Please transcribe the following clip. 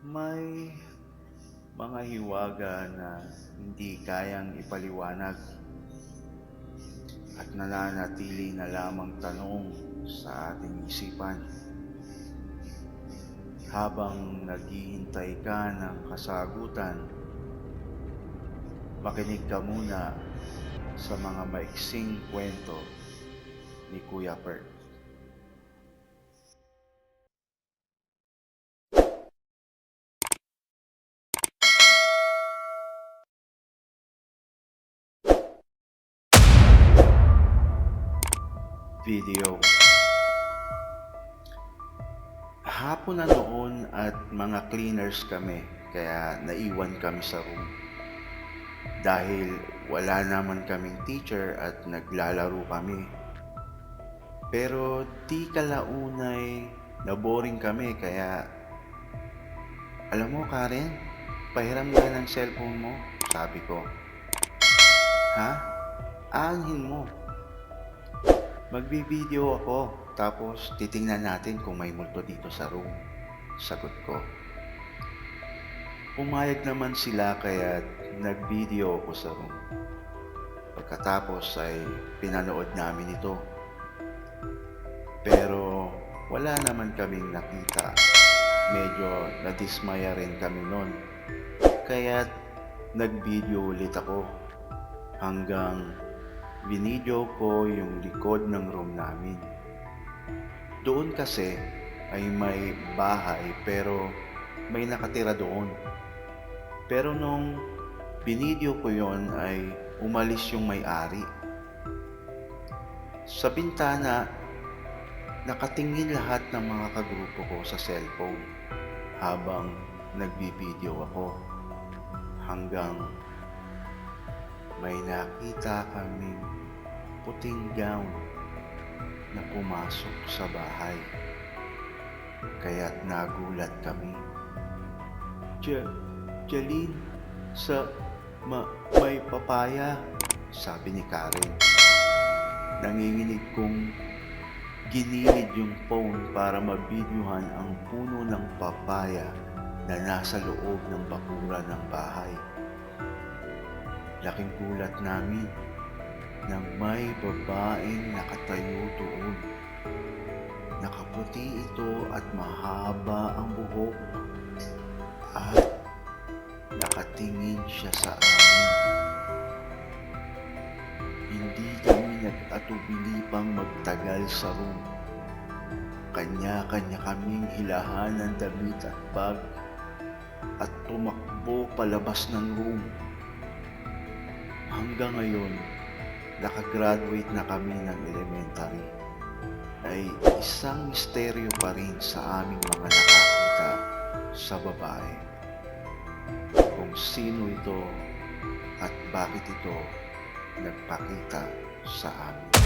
May mga hiwaga na hindi kayang ipaliwanag at nananatili na lamang tanong sa ating isipan. Habang naghihintay ka ng kasagutan, makinig ka muna sa mga maiksing kwento ni Kuya Bert. Video. Hapon na noon at mga cleaners kami, kaya naiwan kami sa room. Dahil wala naman kaming teacher at naglalaro kami. Pero di kalaunay naboring kami, kaya alam mo Karen, pahiram nga ng cellphone mo, sabi ko. Ha? Aanhin mo. Magbibideo ako, tapos titingnan natin kung may multo dito sa room. Sagot ko. Pumayag naman sila kaya nag-video ako sa room. Pagkatapos ay pinanood namin ito. Pero wala naman kaming nakita. Medyo nadismaya rin kami noon. Kaya nag-video ulit ako hanggang binidyo ko yung likod ng room namin. Doon kasi ay may bahay pero may nakatira doon. Pero nung binidyo ko yon ay umalis yung may-ari. Sa bintana, nakatingin lahat ng mga kagrupo ko sa cellphone habang nagbibideo ako hanggang may nakita kaming puting gown na pumasok sa bahay. Kaya't nagulat kami. Jaline, may papaya, sabi ni Karen. Nanginginig kong ginilid yung phone para mabidyohan ang puno ng papaya na nasa loob ng bakuran ng bahay. Laking gulat namin nang may babaeng nakatayo doon. Nakaputi ito at mahaba ang buhok at nakatingin siya sa amin. Hindi kami nag-atubili pang magtagal sa room. Kanya-kanya kaming hilahan ng damit at bag at tumakbo palabas ng room. Hanggang ngayon, nakagraduate na kami ng elementary, ay isang misteryo pa rin sa aming mga nakakita sa babae. Kung sino ito at bakit ito nagpakita sa amin.